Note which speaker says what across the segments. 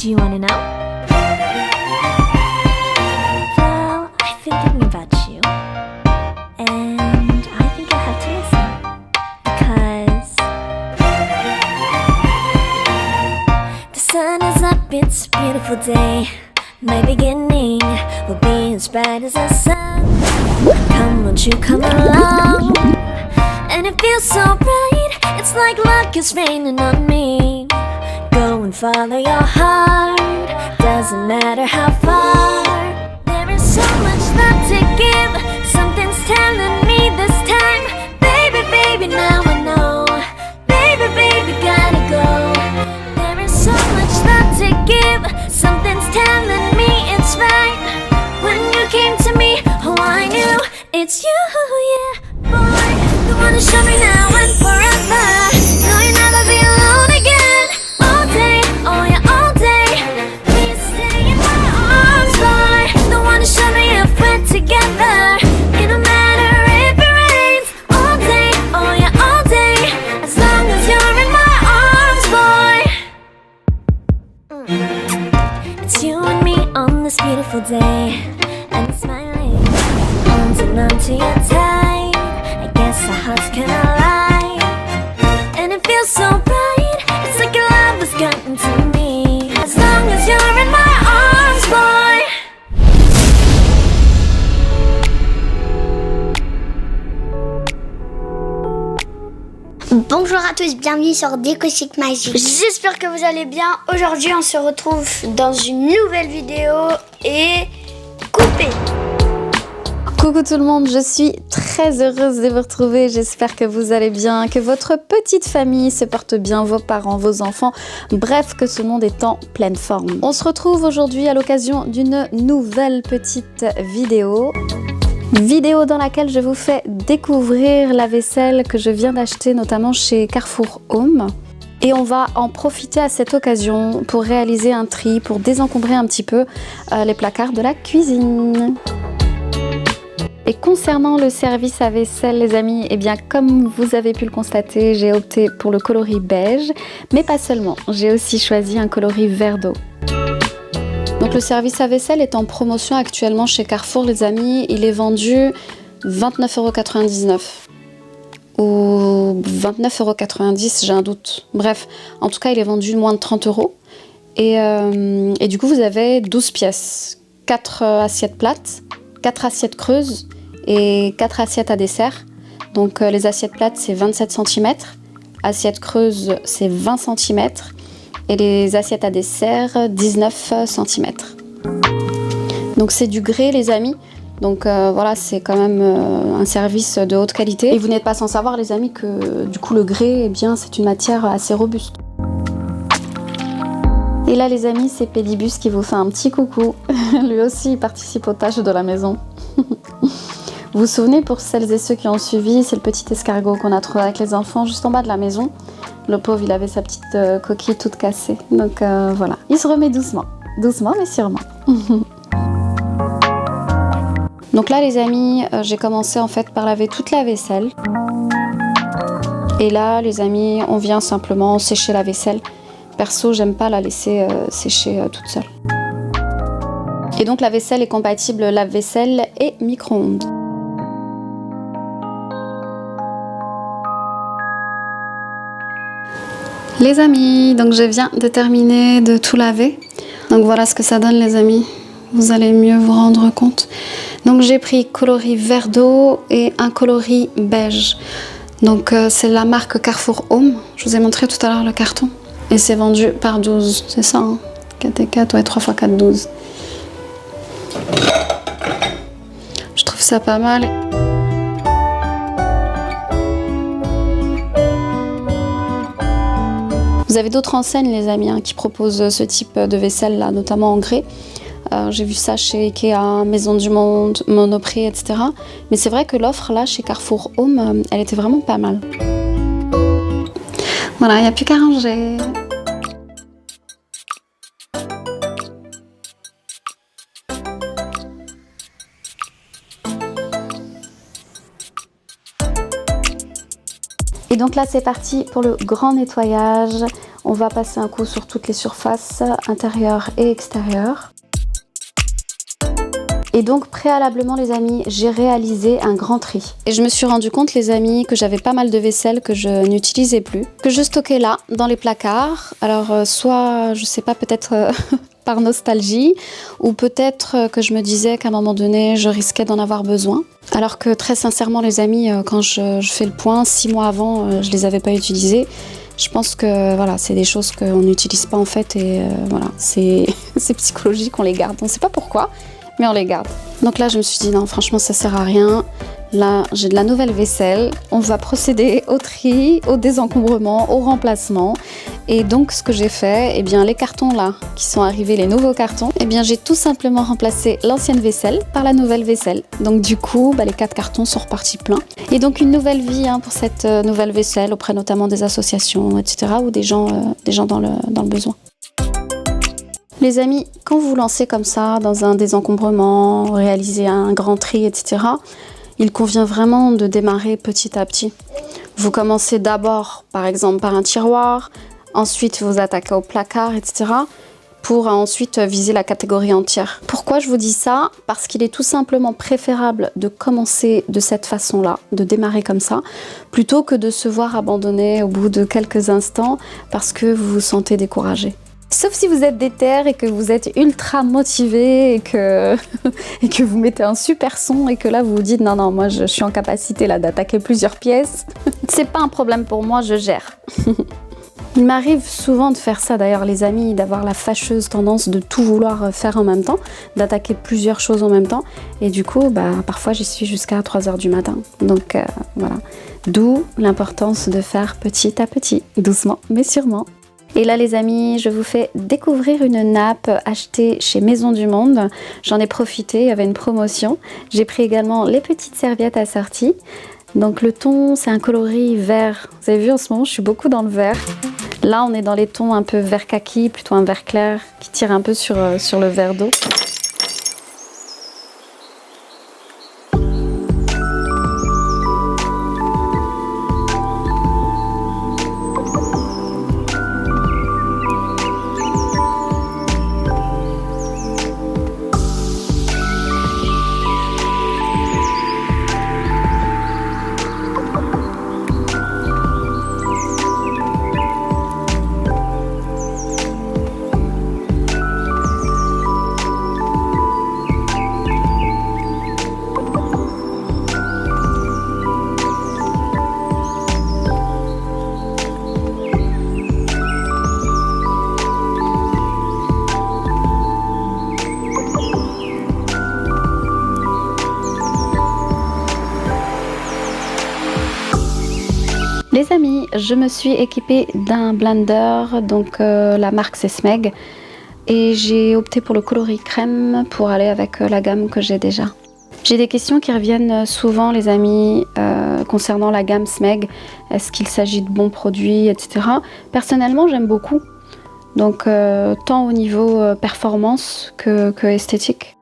Speaker 1: Do you want to know? Well, I've been thinking about you, and I think you'll have to listen, because the sun is up, it's a beautiful day. My beginning will be as bright as the sun. Come, won't you come along? And it feels so right, it's like luck is raining on me. Go and follow your heart, doesn't matter how far. There is so much love to give, something's telling me this time. Baby, baby, now I know. Baby, baby, gotta go. There is so much love to give, something's telling me it's right. When you came to me, oh I knew it's you, yeah. Boy, the one to show me now and forever. No, you'll never be alone again. All day, oh yeah, all day. Please stay in my arms, boy. The one to show me if we're together. It don't matter if it rains. All day, oh yeah, all day. As long as you're in my arms, boy. It's you and me on this beautiful day, and it's smiling, holding on to your tight. I guess our hearts can align, and it feels so bright. It's like your love has gotten to me. As long as you're in my arms, boy.
Speaker 2: Bonjour à tous, bienvenue sur Déco-Chic Magique. J'espère que vous allez bien. Aujourd'hui, on se retrouve dans une nouvelle vidéo et coupée.
Speaker 3: Coucou tout le monde, je suis très heureuse de vous retrouver. J'espère que vous allez bien, que votre petite famille se porte bien, vos parents, vos enfants. Bref, que tout le monde est en pleine forme. On se retrouve aujourd'hui à l'occasion d'une nouvelle petite vidéo. Vidéo dans laquelle je vous fais découvrir la vaisselle que je viens d'acheter notamment chez Carrefour Home. Et on va en profiter à cette occasion pour réaliser un tri, pour désencombrer un petit peu les placards de la cuisine. Et concernant le service à vaisselle, les amis, eh bien comme vous avez pu le constater, j'ai opté pour le coloris beige, mais pas seulement, j'ai aussi choisi un coloris vert d'eau. Donc le service à vaisselle est en promotion actuellement chez Carrefour, les amis. Il est vendu 29,99 € ou 29,90 €, j'ai un doute. Bref, en tout cas, il est vendu moins de 30 €. Et du coup, vous avez 12 pièces, 4 assiettes plates, 4 assiettes creuses et 4 assiettes à dessert. Donc les assiettes plates, c'est 27 cm, assiettes creuses, c'est 20 cm. Et les assiettes à dessert, 19 cm. Donc c'est du grès, les amis. Donc voilà, c'est quand même un service de haute qualité. Et vous n'êtes pas sans savoir, les amis, que du coup le grès, eh bien, c'est une matière assez robuste. Et là, les amis, c'est Pédibus qui vous fait un petit coucou. Lui aussi, il participe aux tâches de la maison. Vous vous souvenez, pour celles et ceux qui ont suivi, c'est le petit escargot qu'on a trouvé avec les enfants juste en bas de la maison. Le pauvre, il avait sa petite coquille toute cassée. Donc voilà, il se remet doucement. Doucement, mais sûrement. Donc là, les amis, j'ai commencé en fait par laver toute la vaisselle. Et là, les amis, on vient simplement sécher la vaisselle. Perso, j'aime pas la laisser sécher toute seule. Et donc la vaisselle est compatible lave-vaisselle et micro-ondes. Les amis, donc je viens de terminer de tout laver. Donc voilà ce que ça donne, les amis. Vous allez mieux vous rendre compte. Donc j'ai pris coloris vert d'eau et un coloris beige. Donc c'est la marque Carrefour Home. Je vous ai montré tout à l'heure le carton. Et c'est vendu par 12, c'est ça, hein, 4 et 4, ouais, 3 x 4, 12. Je trouve ça pas mal. Vous avez d'autres enseignes, les amis, hein, qui proposent ce type de vaisselle là, notamment en grès. J'ai vu ça chez Ikea, Maison du Monde, Monoprix, etc. Mais c'est vrai que l'offre là chez Carrefour Home, elle était vraiment pas mal. Voilà, il n'y a plus qu'à ranger. Et donc là c'est parti pour le grand nettoyage. On va passer un coup sur toutes les surfaces intérieures et extérieures. Et donc préalablement les amis, j'ai réalisé un grand tri. Et je me suis rendu compte les amis que j'avais pas mal de vaisselle que je n'utilisais plus, que je stockais là, dans les placards. Alors soit, je sais pas, peut-être par nostalgie, ou peut-être que je me disais qu'à un moment donné, je risquais d'en avoir besoin. Alors que très sincèrement les amis, quand je fais le point, 6 mois avant, je les avais pas utilisées. Je pense que voilà, c'est des choses qu'on n'utilise pas en fait et voilà, c'est psychologique, on les garde. On ne sait pas pourquoi, mais on les garde. Donc là, je me suis dit non, franchement, ça sert à rien. Là, j'ai de la nouvelle vaisselle. On va procéder au tri, au désencombrement, au remplacement. Et donc, ce que j'ai fait, eh bien, les cartons là, qui sont arrivés, les nouveaux cartons, eh bien, j'ai tout simplement remplacé l'ancienne vaisselle par la nouvelle vaisselle. Donc, du coup, les 4 cartons sont repartis pleins. Et donc, une nouvelle vie pour cette nouvelle vaisselle auprès notamment des associations, etc. ou des gens dans le besoin. Les amis, quand vous vous lancez comme ça dans un désencombrement, réaliser un grand tri, etc., il convient vraiment de démarrer petit à petit. Vous commencez d'abord, par exemple, par un tiroir, ensuite vous attaquez au placard, etc., pour ensuite viser la catégorie entière. Pourquoi je vous dis ça? Parce qu'il est tout simplement préférable de commencer de cette façon-là, de démarrer comme ça, plutôt que de se voir abandonner au bout de quelques instants parce que vous vous sentez découragé. Sauf si vous êtes déter et que vous êtes ultra motivé et que vous mettez un super son et que là vous vous dites non, moi je suis en capacité là d'attaquer plusieurs pièces. C'est pas un problème pour moi, je gère. Il m'arrive souvent de faire ça d'ailleurs les amis, d'avoir la fâcheuse tendance de tout vouloir faire en même temps, d'attaquer plusieurs choses en même temps et du coup parfois j'y suis jusqu'à 3h du matin. Donc voilà, d'où l'importance de faire petit à petit, doucement mais sûrement. Et là les amis, je vous fais découvrir une nappe achetée chez Maison du Monde. J'en ai profité, il y avait une promotion. J'ai pris également les petites serviettes assorties. Donc le ton, c'est un coloris vert. Vous avez vu en ce moment, je suis beaucoup dans le vert. Là, on est dans les tons un peu vert kaki, plutôt un vert clair qui tire un peu sur le vert d'eau. Les amis, je me suis équipée d'un blender, donc la marque c'est Smeg, et j'ai opté pour le coloris crème pour aller avec la gamme que j'ai déjà. J'ai des questions qui reviennent souvent les amis concernant la gamme Smeg, est-ce qu'il s'agit de bons produits, etc. Personnellement j'aime beaucoup, donc tant au niveau performance que esthétique.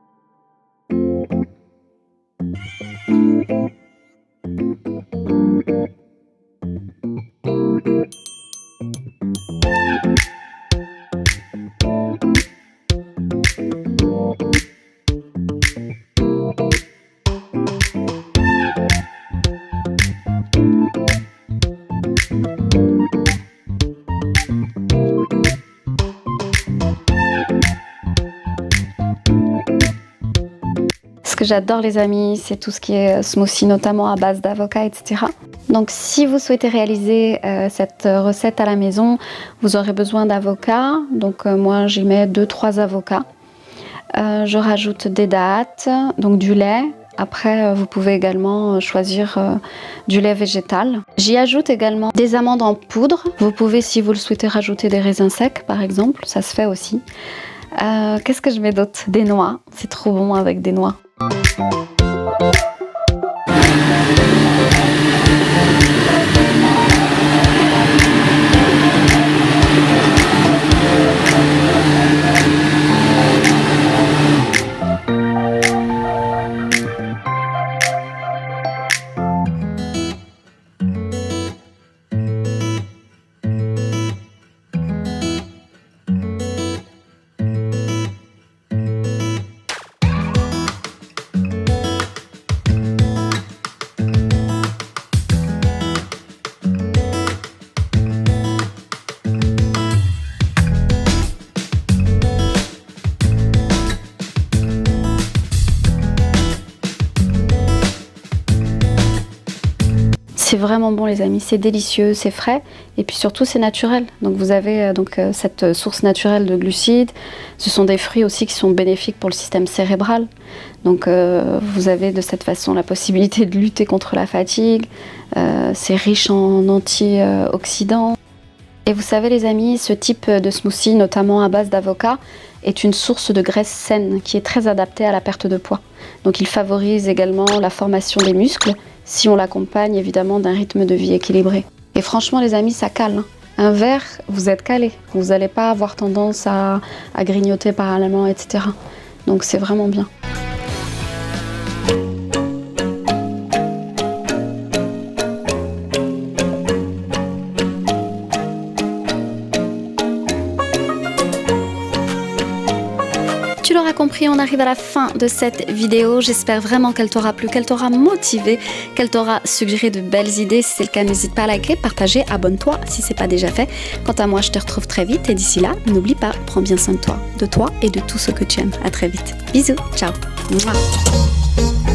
Speaker 3: Ce que j'adore les amis, c'est tout ce qui est smoothie, notamment à base d'avocat, etc. Donc si vous souhaitez réaliser cette recette à la maison, vous aurez besoin d'avocats. Donc moi j'y mets 2-3 avocats. Je rajoute des dattes, donc du lait. Après, vous pouvez également choisir du lait végétal. J'y ajoute également des amandes en poudre. Vous pouvez, si vous le souhaitez, rajouter des raisins secs, par exemple. Ça se fait aussi. Qu'est-ce que je mets d'autre? Des noix. C'est trop bon avec des noix. c'est vraiment bon les amis, c'est délicieux, c'est frais et puis surtout c'est naturel. Donc vous avez cette source naturelle de glucides. Ce sont des fruits aussi qui sont bénéfiques pour le système cérébral. Donc vous avez de cette façon la possibilité de lutter contre la fatigue. C'est riche en antioxydants. Et vous savez les amis, ce type de smoothie, notamment à base d'avocat, est une source de graisse saine qui est très adaptée à la perte de poids. Donc il favorise également la formation des muscles si on l'accompagne évidemment d'un rythme de vie équilibré. Et franchement les amis, ça cale. Un verre, vous êtes calé. Vous n'allez pas avoir tendance à grignoter parallèlement, etc. Donc c'est vraiment bien. Tu l'auras compris, on arrive à la fin de cette vidéo. J'espère vraiment qu'elle t'aura plu, qu'elle t'aura motivé, qu'elle t'aura suggéré de belles idées. Si c'est le cas, n'hésite pas à liker, partager, abonne-toi si c'est pas déjà fait. Quant à moi, je te retrouve très vite et d'ici là, n'oublie pas, prends bien soin de toi et de tout ce que tu aimes. À très vite. Bisous, ciao. Mouah.